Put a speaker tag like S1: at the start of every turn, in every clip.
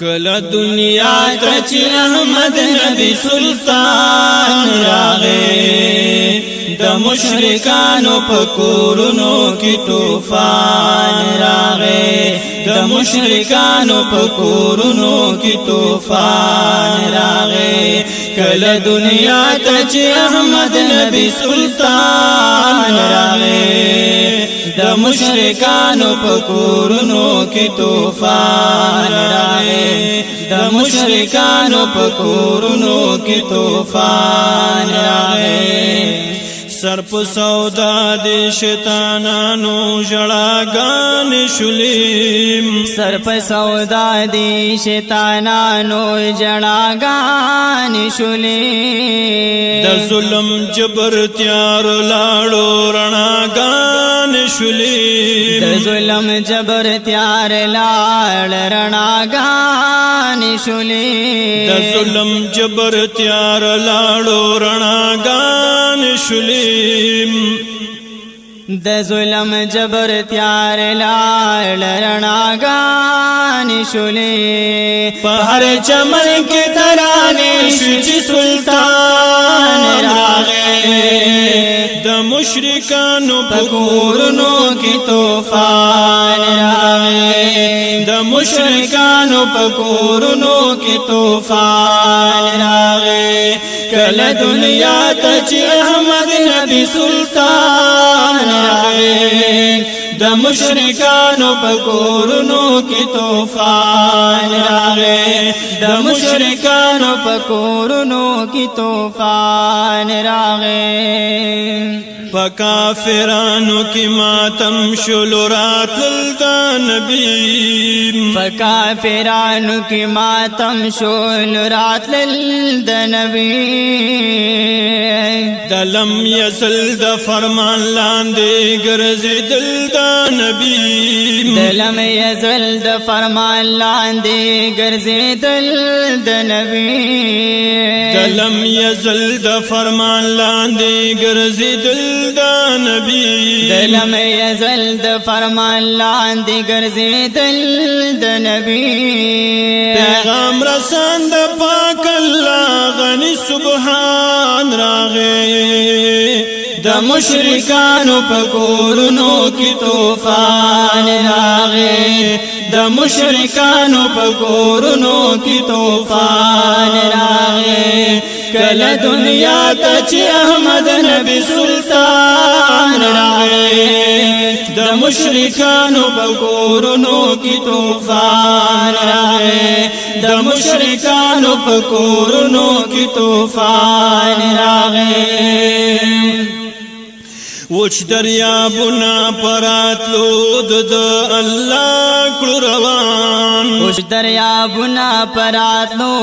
S1: کله دنیا ته چې احمد نبی سلطان راغی د مشرکانو په کورونو کې طوفان راغی د مشرکانو په کورونو کې طوفان راغی کله دنیا ته چې احمد نبی سلطان راغی د مشرکانو په کورونو کې طوفان راغی د مشرکانو په کورونو کې طوفان راغی سر په سودا د شیطانانو جړاګان شولیم
S2: سر په سودا د شیطانانو جړاګان شولیم
S1: د ظلم جبر تیار لاړو رڼاګان شولیم
S2: د ظلم جبر تیار لاړ رڼاګان شولیم
S1: د ظلم جبر تیار لاړو رڼاګان شولیم
S2: د ظلم جبر تیار لاړ رڼاګان شولې
S1: په هر چمن کې ترانې شو چې سلطان راغی د مشرکانو په کورونو کې طوفان راغی د مشرکانو په کورونو کې طوفان راغی کله دنیا ته چې احمد نبی سلطان راغی د مشرکانو په کورونو کې طوفان راغی د مشرکانو په کورونو کې طوفان راغی په کافرانو کې ماتم شول راتل د نبی
S2: په کافرانو کې ماتم شول راتل د نبی
S1: د لم یزل د فرمان لاندې ګرځېدل د نبی
S2: د لم یزل د فرمان لاندې ګرځېدل د نبی
S1: د لم یزل د فرمان لاندې ګرځېدل د نبی
S2: د لم یزل د فرمان لاندې ګرځېدل د نبی
S1: پیغام رسان د پاک الله غني سبحان راغی د مشرکانو په کورونو کې طوفان راغی د مشرکانو په کورونو کې طوفان راغی کله دنیا ته چې احمد نبی سلطان راغی د مشرکانو په کورونو کې طوفان راغی د مشرکانو په کورونو کې طوفان راغی وچ دریابونه پراتلو د الله کړو روان
S2: وچ دریابونه پراتلو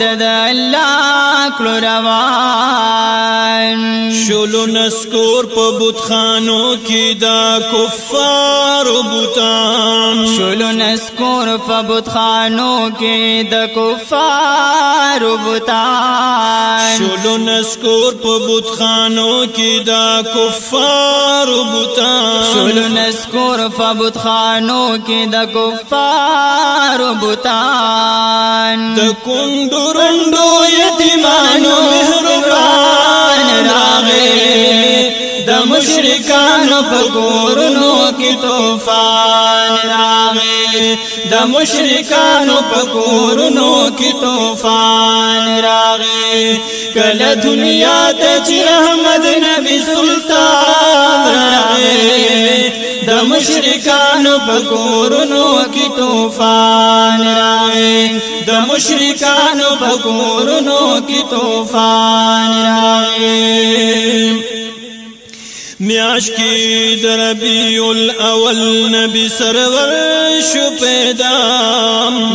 S2: د الله کړو روان
S1: شولو نسکور په بتخانو کې دا کفار بوتان
S2: شولو نسکور په بتخانو کې د کفار بوتان
S1: شولو نسکور په بتخانو کې دا کفار بوتان
S2: شولو نسکور فبوت خانو کې د کفار بوتان
S1: د کندرندو یتیمانو مهربان راغی د مشرکانو په کورونو کې طوفان راغی د مشرکانو په کورونو کې طوفان راغی کله دنیا ته چې احمد نبی سلطان راغی د مشرکانو په کورونو کې طوفان راغی د مشرکانو په کورونو کې طوفان راغی میاش کی در ربیع الاول نبی سرور شو پیدا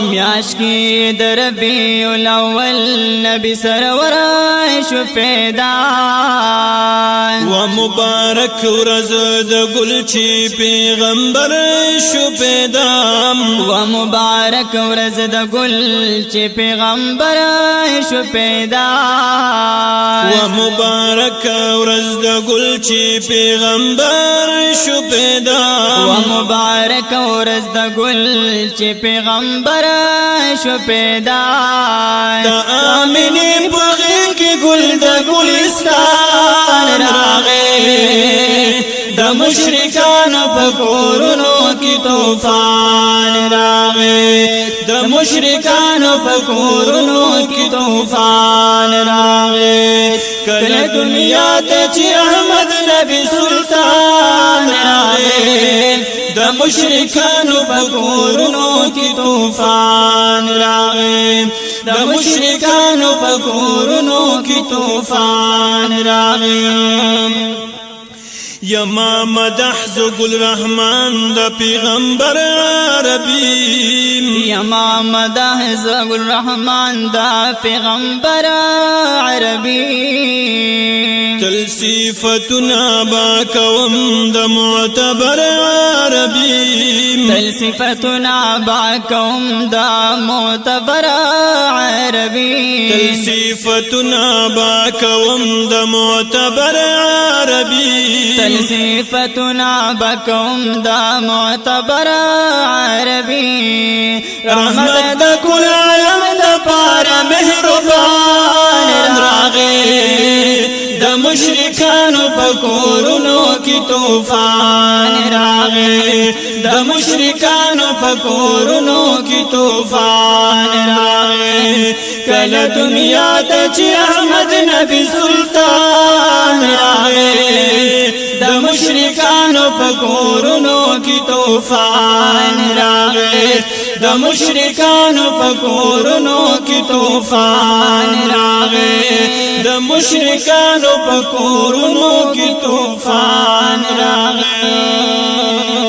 S2: میاش کی در ربیع الاول نبی سرور شو پیدا
S1: و مبارک ورځ د ګل چې پیغمبر شو پیدا
S2: و مبارک ورځ د ګل چې پیغمبر شو پیدا
S1: و مبارک ورځ د ګل چې پیغمبر شو پیدا
S2: و مبارک ورځ د ګل چې پیغمبر شو پیدا
S1: دا آمینی بغی کی گل دا گلستان راغے دا مشرکان پکورنو کی طوفان راغے دا مشرکان پکورنو کی طوفان راغے کل دنیا تے چی احمد نبی سلطان راغے دا مشرکان پکورنو کی طوفان راغے دا مشرکان پکورنو کی طوفان راغے یما مدح زگل رحمان دا پیغمبر عربی
S2: یما مدح زگل رحمان دا پیغمبر عربی
S1: تل صفتنا باکوم دا معتبر عربی
S2: تل صفتنا باکوم دا معتبر عربی
S1: تل صفتنا باکوم دا معتبر عربی
S2: صفتنا بكم دا معتبر عربي
S1: رحمت دا کل عالم دا پارا مہربان راغے دا مشرکان پکورنو کی طوفان راغے دا مشرکان پکورنو کی طوفان راغے کل دنیا تا چی احمد نبی سلطان راغے دا مشرکان پکورنو کی طوفان راغے دا مشرکان پکورنو کی طوفان راغے دا مشرکان پکورنو کی طوفان راغے